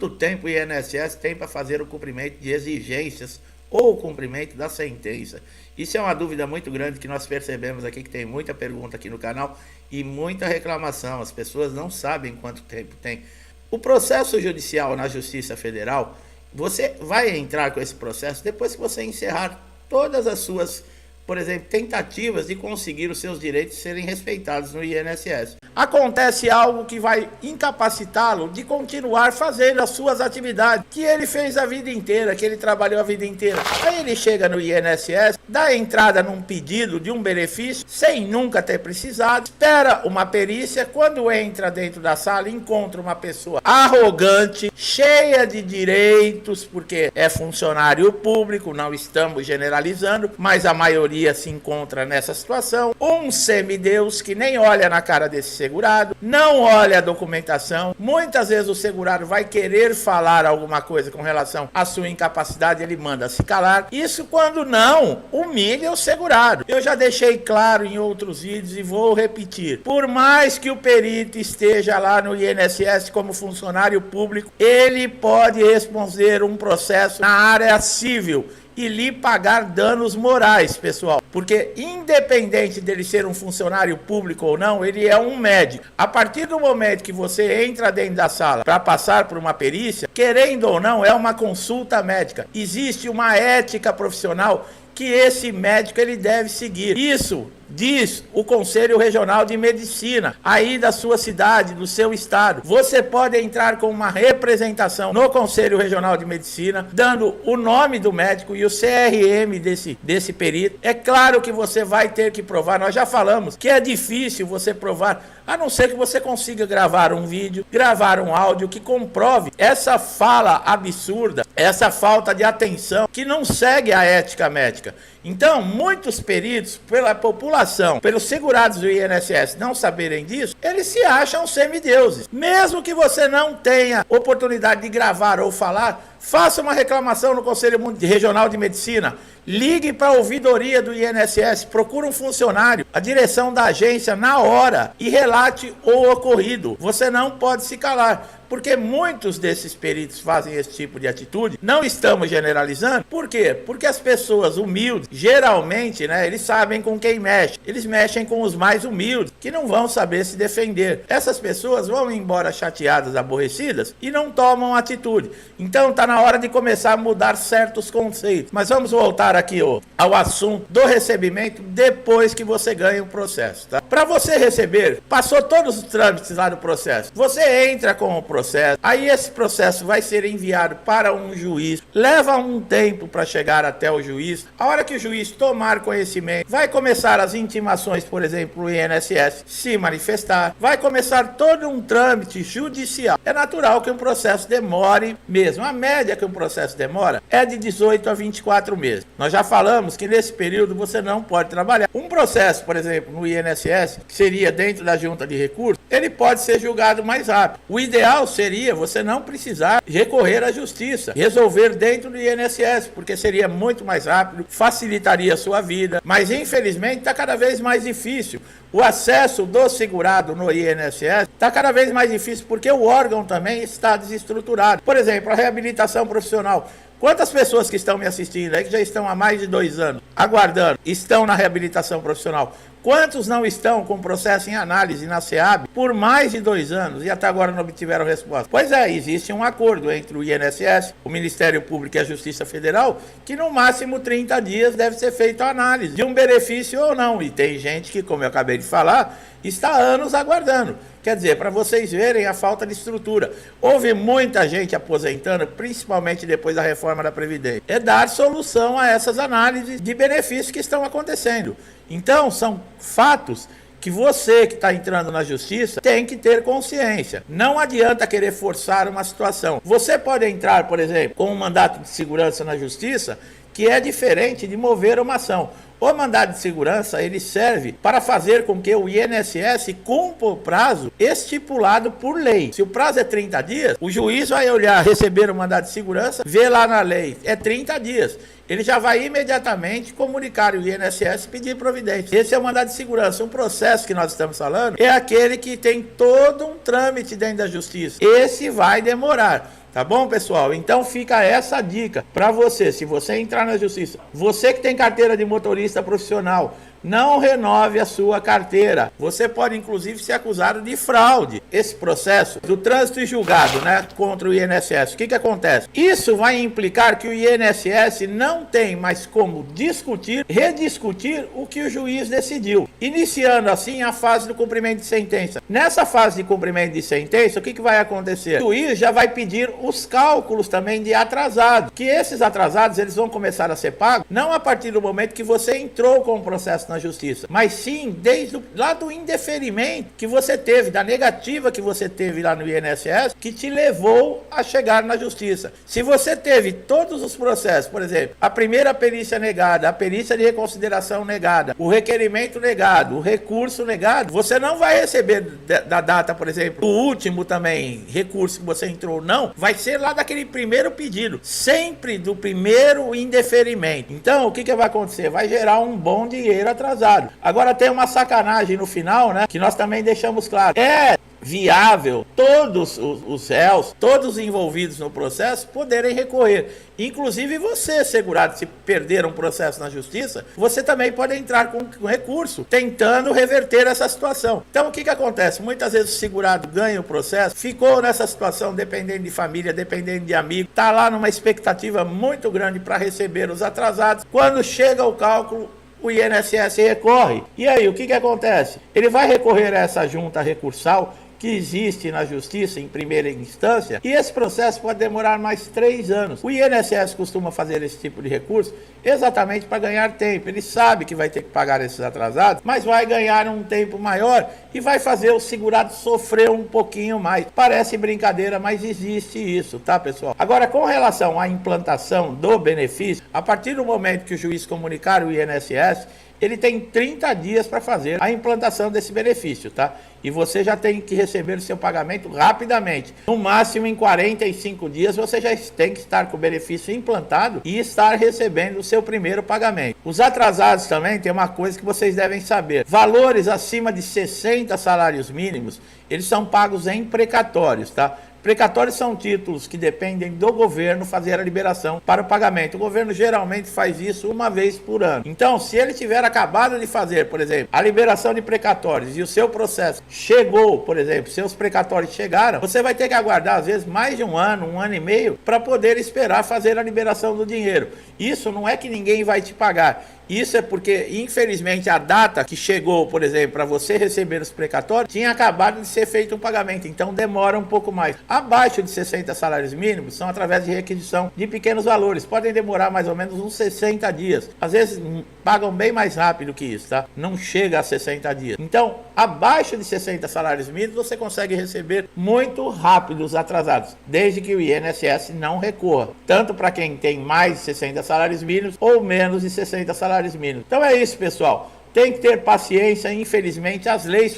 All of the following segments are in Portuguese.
quanto tempo o INSS tem para fazer o cumprimento de exigências ou o cumprimento da sentença? Isso é uma dúvida muito grande que nós percebemos aqui, que tem muita pergunta aqui no canal e muita reclamação. As pessoas não sabem quanto tempo tem. O processo judicial na Justiça Federal, você vai entrar com esse processo depois que você encerrar todas as suas, por exemplo, tentativas de conseguir os seus direitos serem respeitados no INSS. Acontece algo que vai incapacitá-lo de continuar fazendo as suas atividades que ele fez a vida inteira, que ele trabalhou a vida inteira. Aí ele chega no INSS, dá entrada num pedido de um benefício sem nunca ter precisado, espera uma perícia, quando entra dentro da sala encontra uma pessoa arrogante, cheia de direitos, porque é funcionário público, não estamos generalizando, mas a maioria se encontra nessa situação. Um semideus que nem olha na cara desse segurado, não olha a documentação. Muitas vezes o segurado vai querer falar alguma coisa com relação à sua incapacidade, ele manda se calar. Isso quando não humilha o segurado. Eu já deixei claro em outros vídeos e vou repetir. Por mais que o perito esteja lá no INSS como funcionário público, ele pode responder um processo na área civil e lhe pagar danos morais, pessoal. Porque independente dele ser um funcionário público ou não, ele é um médico. A partir do momento que você entra dentro da sala para passar por uma perícia, querendo ou não, é uma consulta médica. Existe uma ética profissional que esse médico ele deve seguir. Isso diz o Conselho Regional de Medicina, aí da sua cidade, do seu estado. Você pode entrar com uma representação no Conselho Regional de Medicina, dando o nome do médico e o CRM desse perito. É claro que você vai ter que provar, nós já falamos que é difícil você provar, a não ser que você consiga gravar um vídeo, gravar um áudio que comprove essa fala absurda, essa falta de atenção que não segue a ética médica. Então, muitos peritos, pela população, pelos segurados do INSS não saberem disso, eles se acham semideuses. Mesmo que você não tenha oportunidade de gravar ou falar, faça uma reclamação no Conselho Regional de Medicina, ligue para a ouvidoria do INSS, procure um funcionário, a direção da agência na hora e relate o ocorrido. Você não pode se calar. Porque muitos desses peritos fazem esse tipo de atitude, não estamos generalizando. Por quê? Porque as pessoas humildes, geralmente, eles sabem com quem mexe. Eles mexem com os mais humildes, que não vão saber se defender. Essas pessoas vão embora chateadas, aborrecidas, e não tomam atitude. Então está na hora de começar a mudar certos conceitos. Mas vamos voltar aqui ao assunto do recebimento depois que você ganha o processo. Tá? Para você receber, passou todos os trâmites lá do processo. Você entra com o processo. Aí esse processo vai ser enviado para um juiz, leva um tempo para chegar até o juiz. A hora que o juiz tomar conhecimento, vai começar as intimações, por exemplo, o INSS se manifestar, vai começar todo um trâmite judicial. É natural que um processo demore mesmo. A média que um processo demora é de 18 a 24 meses. Nós já falamos que nesse período você não pode trabalhar. Um processo, por exemplo, no INSS, que seria dentro da junta de recursos, ele pode ser julgado mais rápido. O ideal seria você não precisar recorrer à justiça, resolver dentro do INSS, porque seria muito mais rápido, facilitaria a sua vida, mas infelizmente está cada vez mais difícil. O acesso do segurado no INSS está cada vez mais difícil porque o órgão também está desestruturado. Por exemplo, a reabilitação profissional. Quantas pessoas que estão me assistindo aí, que já estão há mais de 2 anos aguardando, estão na reabilitação profissional? Quantos não estão com processo em análise na SEAB por mais de 2 anos e até agora não obtiveram resposta? Pois é, existe um acordo entre o INSS, o Ministério Público e a Justiça Federal, que no máximo 30 dias deve ser feita a análise de um benefício ou não. E tem gente que, como eu acabei de falar, está há anos aguardando. Quer dizer, para vocês verem a falta de estrutura. Houve muita gente aposentando, principalmente depois da reforma da Previdência. É dar solução a essas análises de benefícios que estão acontecendo. Então, são fatos que você que está entrando na justiça tem que ter consciência. Não adianta querer forçar uma situação. Você pode entrar, por exemplo, com um mandato de segurança na justiça, que é diferente de mover uma ação. O mandado de segurança, ele serve para fazer com que o INSS cumpra o prazo estipulado por lei. Se o prazo é 30 dias, o juiz vai olhar, receber o mandado de segurança, ver lá na lei, é 30 dias. Ele já vai imediatamente comunicar o INSS e pedir providência. Esse é o mandado de segurança. Um processo que nós estamos falando é aquele que tem todo um trâmite dentro da justiça. Esse vai demorar. Tá bom, pessoal? Então fica essa dica para você. Se você entrar na justiça, você que tem carteira de motorista profissional, não renove a sua carteira. Você pode, inclusive, ser acusado de fraude. Esse processo do trânsito e julgado, né, contra o INSS, o que acontece? Isso vai implicar que o INSS não tem mais como discutir, rediscutir o que o juiz decidiu, iniciando assim a fase do cumprimento de sentença. Nessa fase de cumprimento de sentença, o que vai acontecer? O juiz já vai pedir os cálculos também de atrasados, que esses atrasados eles vão começar a ser pagos não a partir do momento que você entrou com o processo na justiça, mas sim desde lá do indeferimento que você teve, da negativa que você teve lá no INSS, que te levou a chegar na justiça. Se você teve todos os processos, por exemplo, a primeira perícia negada, a perícia de reconsideração negada, o requerimento negado, o recurso negado, você não vai receber da data, por exemplo, o último também recurso que você entrou, não, vai ser lá daquele primeiro pedido, sempre do primeiro indeferimento. Então, o que vai acontecer? Vai gerar um bom dinheiro atrasado. Agora tem uma sacanagem no final, né? Que nós também deixamos claro. É viável todos os réus, todos os envolvidos no processo poderem recorrer. Inclusive você, segurado, se perder um processo na justiça, você também pode entrar com recurso, tentando reverter essa situação. Então o que acontece? Muitas vezes o segurado ganha o processo, ficou nessa situação dependendo de família, dependendo de amigo, está lá numa expectativa muito grande para receber os atrasados. Quando chega o cálculo, o INSS recorre. E aí, o que acontece? Ele vai recorrer a essa junta recursal que existe na justiça em primeira instância, e esse processo pode demorar mais 3 anos. O INSS costuma fazer esse tipo de recurso exatamente para ganhar tempo. Ele sabe que vai ter que pagar esses atrasados, mas vai ganhar um tempo maior e vai fazer o segurado sofrer um pouquinho mais. Parece brincadeira, mas existe isso, tá, pessoal? Agora, com relação à implantação do benefício, a partir do momento que o juiz comunicar o INSS, ele tem 30 dias para fazer a implantação desse benefício, tá? E você já tem que receber o seu pagamento rapidamente. No máximo em 45 dias você já tem que estar com o benefício implantado e estar recebendo o seu primeiro pagamento. Os atrasados também tem uma coisa que vocês devem saber. Valores acima de 60 salários mínimos, eles são pagos em precatórios, tá? Precatórios são títulos que dependem do governo fazer a liberação para o pagamento. O governo geralmente faz isso uma vez por ano. Então, se ele tiver acabado de fazer, por exemplo, a liberação de precatórios e o seu processo chegou, por exemplo, seus precatórios chegaram, você vai ter que aguardar, às vezes, mais de um ano e meio, para poder esperar fazer a liberação do dinheiro. Isso não é que ninguém vai te pagar. Isso é porque, infelizmente, a data que chegou, por exemplo, para você receber os precatórios, tinha acabado de ser feito um pagamento, então demora um pouco mais. Abaixo de 60 salários mínimos são através de requisição de pequenos valores, podem demorar mais ou menos uns 60 dias. Às vezes pagam bem mais rápido que isso, tá? Não chega a 60 dias. Então, abaixo de 60 salários mínimos, você consegue receber muito rápido os atrasados, desde que o INSS não recorra, tanto para quem tem mais de 60 salários mínimos ou menos de 60 salários mínimos. Então é isso, pessoal. Tem que ter paciência, infelizmente as leis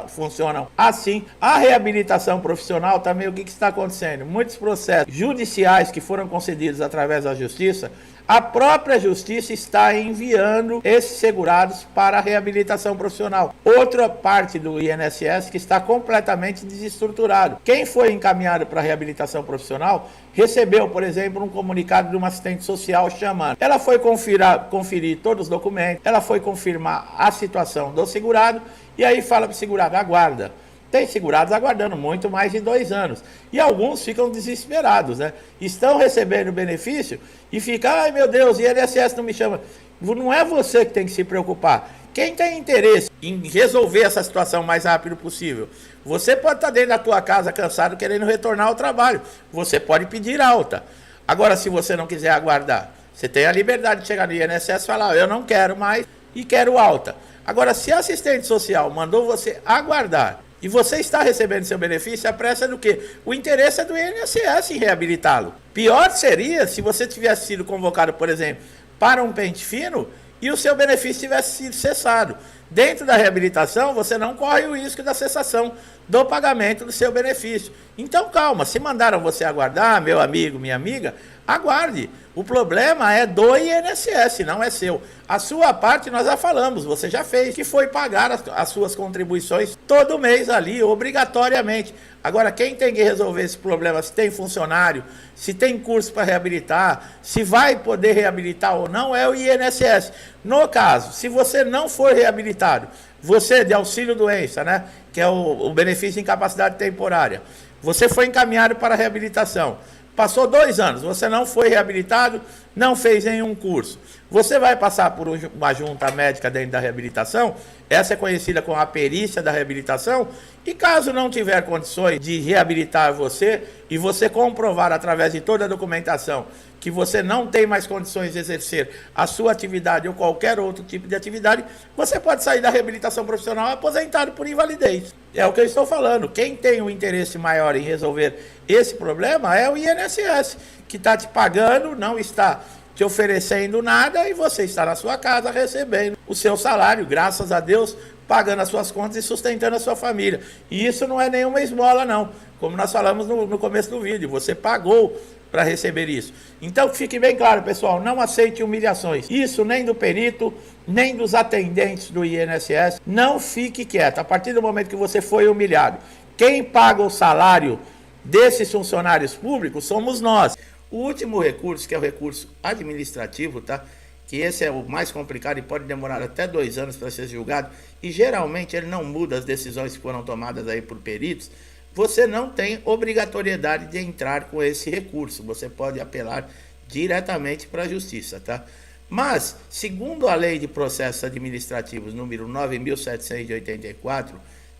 funcionam assim. A reabilitação profissional também, o que está acontecendo? Muitos processos judiciais que foram concedidos através da justiça, a própria justiça está enviando esses segurados para a reabilitação profissional. Outra parte do INSS que está completamente desestruturado. Quem foi encaminhado para a reabilitação profissional recebeu, por exemplo, um comunicado de uma assistente social chamando. Ela foi conferir todos os documentos, ela foi confirmar a situação do segurado e aí fala para o segurado, aguarda. Tem segurados aguardando muito mais de 2 anos. E alguns ficam desesperados, né? Estão recebendo o benefício e ficam, ai meu Deus, o INSS não me chama. Não é você que tem que se preocupar. Quem tem interesse em resolver essa situação o mais rápido possível, você pode estar dentro da tua casa cansado querendo retornar ao trabalho. Você pode pedir alta. Agora, se você não quiser aguardar, você tem a liberdade de chegar no INSS e falar, eu não quero mais e quero alta. Agora, se a assistente social mandou você aguardar, e você está recebendo seu benefício, a pressa é do quê? O interesse é do INSS em reabilitá-lo. Pior seria se você tivesse sido convocado, por exemplo, para um pente fino e o seu benefício tivesse sido cessado. Dentro da reabilitação, você não corre o risco da cessação do pagamento do seu benefício. Então, calma, se mandaram você aguardar, meu amigo, minha amiga, aguarde. O problema é do INSS, não é seu. A sua parte nós já falamos, você já fez, que foi pagar as suas contribuições todo mês ali, obrigatoriamente. Agora, quem tem que resolver esse problema, se tem funcionário, se tem curso para reabilitar, se vai poder reabilitar ou não, é o INSS. No caso, se você não for reabilitado, você de auxílio-doença, né, que é o benefício de incapacidade temporária, você foi encaminhado para a reabilitação. Passou 2 anos, você não foi reabilitado, não fez nenhum curso. Você vai passar por uma junta médica dentro da reabilitação, essa é conhecida como a perícia da reabilitação, e caso não tiver condições de reabilitar você, e você comprovar através de toda a documentação que você não tem mais condições de exercer a sua atividade ou qualquer outro tipo de atividade, você pode sair da reabilitação profissional aposentado por invalidez. É o que eu estou falando. Quem tem um interesse maior em resolver esse problema é o INSS, que está te pagando, não está te oferecendo nada e você está na sua casa recebendo o seu salário, graças a Deus, pagando as suas contas e sustentando a sua família. E isso não é nenhuma esmola, não. Como nós falamos no começo do vídeo, você pagou para receber isso. Então, que fique bem claro, pessoal, não aceite humilhações. Isso nem do perito, nem dos atendentes do INSS. Não fique quieto. A partir do momento que você foi humilhado, quem paga o salário desses funcionários públicos somos nós. O último recurso, que é o recurso administrativo, tá? Que esse é o mais complicado e pode demorar até 2 anos para ser julgado, e geralmente ele não muda as decisões que foram tomadas aí por peritos. Você não tem obrigatoriedade de entrar com esse recurso, você pode apelar diretamente para a justiça, tá? Mas, segundo a Lei de Processos Administrativos número 9.784,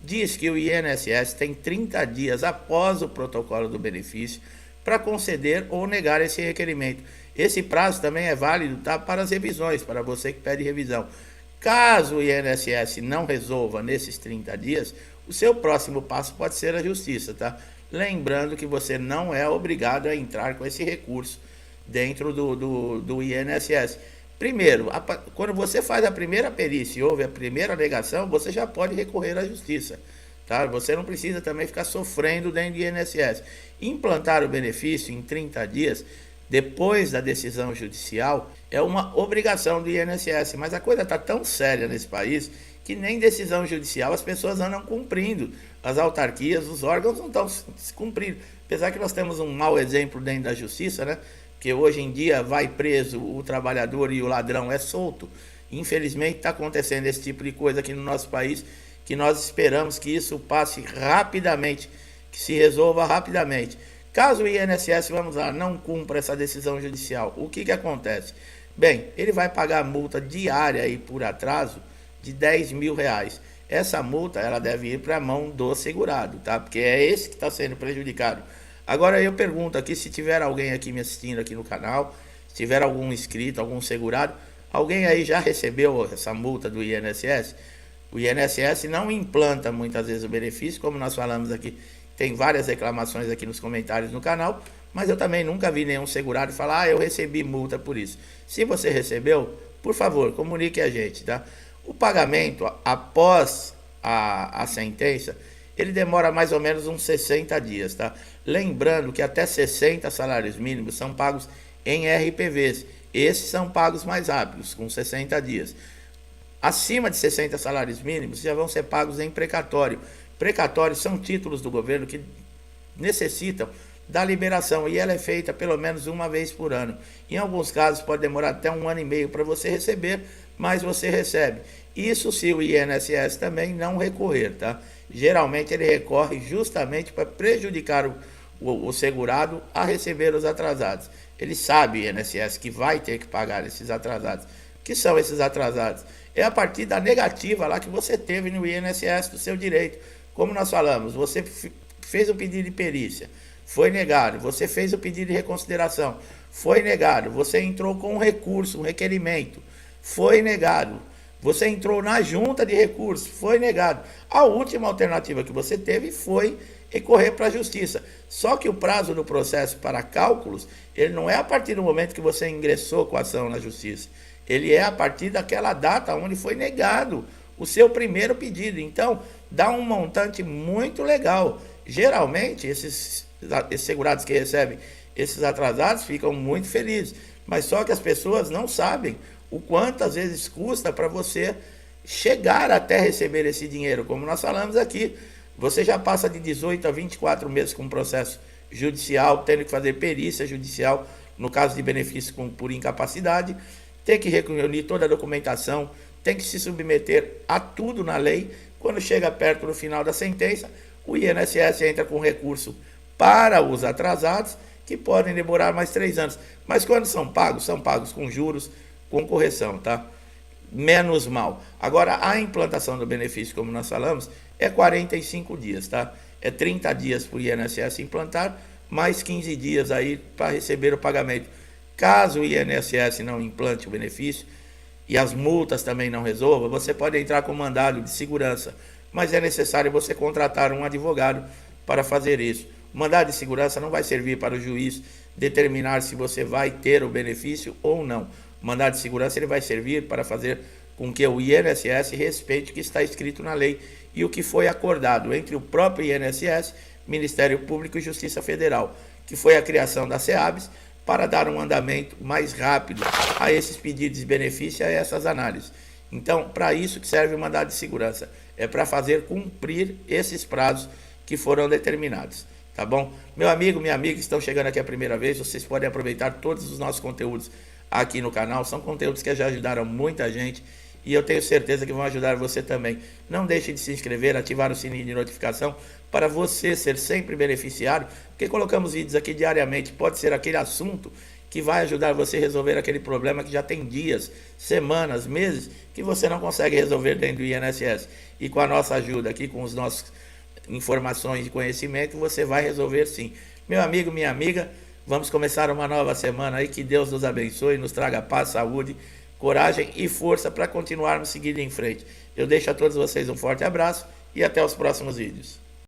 diz que o INSS tem 30 dias após o protocolo do benefício para conceder ou negar esse requerimento. Esse prazo também é válido, tá, para as revisões, para você que pede revisão. Caso o INSS não resolva nesses 30 dias, o seu próximo passo pode ser a justiça, tá? Lembrando que você não é obrigado a entrar com esse recurso dentro do INSS. Primeiro, quando você faz a primeira perícia e houve a primeira alegação, você já pode recorrer à justiça, tá? Você não precisa também ficar sofrendo dentro do INSS. Implantar o benefício em 30 dias, depois da decisão judicial, é uma obrigação do INSS, mas a coisa está tão séria nesse país que nem decisão judicial as pessoas andam cumprindo. As autarquias, os órgãos não estão se cumprindo. Apesar que nós temos um mau exemplo dentro da justiça, né? Que hoje em dia vai preso o trabalhador e o ladrão é solto. Infelizmente está acontecendo esse tipo de coisa aqui no nosso país, que nós esperamos que isso passe rapidamente, que se resolva rapidamente. Caso o INSS, vamos lá, não cumpra essa decisão judicial, o que acontece? Bem, ele vai pagar multa diária aí por atraso de R$10.000. Essa multa ela deve ir para a mão do segurado, tá? Porque é esse que está sendo prejudicado. Agora eu pergunto aqui, se tiver alguém aqui me assistindo aqui no canal, se tiver algum inscrito, algum segurado, alguém aí já recebeu essa multa do INSS? O INSS não implanta muitas vezes o benefício, como nós falamos aqui, tem várias reclamações aqui nos comentários no canal, mas eu também nunca vi nenhum segurado falar, eu recebi multa por isso. Se você recebeu, por favor, comunique a gente, tá? O pagamento após a sentença, ele demora mais ou menos uns 60 dias, tá? Lembrando que até 60 salários mínimos são pagos em RPVs. Esses são pagos mais rápidos, com 60 dias. Acima de 60 salários mínimos já vão ser pagos em precatório. Precatórios são títulos do governo que necessitam da liberação e ela é feita pelo menos uma vez por ano. Em alguns casos pode demorar até 1 ano e meio para você receber, mas você recebe. Isso se o INSS também não recorrer, tá? Geralmente ele recorre justamente para prejudicar o segurado a receber os atrasados. Ele sabe, o INSS, que vai ter que pagar esses atrasados. O que são esses atrasados? É a partir da negativa lá que você teve no INSS do seu direito. Como nós falamos, você fez o pedido de perícia, foi negado. Você fez o pedido de reconsideração, foi negado. Você entrou com um recurso, um requerimento, foi negado. Você entrou na junta de recursos, foi negado. A última alternativa que você teve foi recorrer para a justiça. Só que o prazo do processo para cálculos, ele não é a partir do momento que você ingressou com a ação na justiça. Ele é a partir daquela data onde foi negado o seu primeiro pedido. Então, dá um montante muito legal. Geralmente, esses segurados que recebem esses atrasados ficam muito felizes. Mas só que as pessoas não sabem o quanto às vezes custa para você chegar até receber esse dinheiro. Como nós falamos aqui, você já passa de 18 a 24 meses com um processo judicial, tendo que fazer perícia judicial, no caso de benefício por incapacidade, tem que reunir toda a documentação, tem que se submeter a tudo na lei. Quando chega perto do final da sentença, o INSS entra com recurso para os atrasados, que podem demorar mais 3 anos. Mas quando são pagos com juros, com correção, tá? Menos mal. Agora, a implantação do benefício, como nós falamos, é 45 dias, tá? É 30 dias para o INSS implantar, mais 15 dias aí para receber o pagamento. Caso o INSS não implante o benefício e as multas também não resolvam, você pode entrar com mandado de segurança, mas é necessário você contratar um advogado para fazer isso. O mandado de segurança não vai servir para o juiz determinar se você vai ter o benefício ou não. O mandado de segurança ele vai servir para fazer com que o INSS respeite o que está escrito na lei e o que foi acordado entre o próprio INSS, Ministério Público e Justiça Federal, que foi a criação da SEABS, para dar um andamento mais rápido a esses pedidos de benefício e a essas análises. Então, para isso que serve o mandado de segurança, é para fazer cumprir esses prazos que foram determinados, tá bom? Meu amigo, minha amiga, que estão chegando aqui a primeira vez, vocês podem aproveitar todos os nossos conteúdos aqui no canal, são conteúdos que já ajudaram muita gente e eu tenho certeza que vão ajudar você também. Não deixe de se inscrever, ativar o sininho de notificação para você ser sempre beneficiário, porque colocamos vídeos aqui diariamente, pode ser aquele assunto que vai ajudar você a resolver aquele problema que já tem dias, semanas, meses, que você não consegue resolver dentro do INSS. E com a nossa ajuda aqui, com as nossas informações e conhecimento, você vai resolver sim. Meu amigo, minha amiga, vamos começar uma nova semana aí, que Deus nos abençoe, nos traga paz, saúde, coragem e força para continuarmos seguindo em frente. Eu deixo a todos vocês um forte abraço e até os próximos vídeos.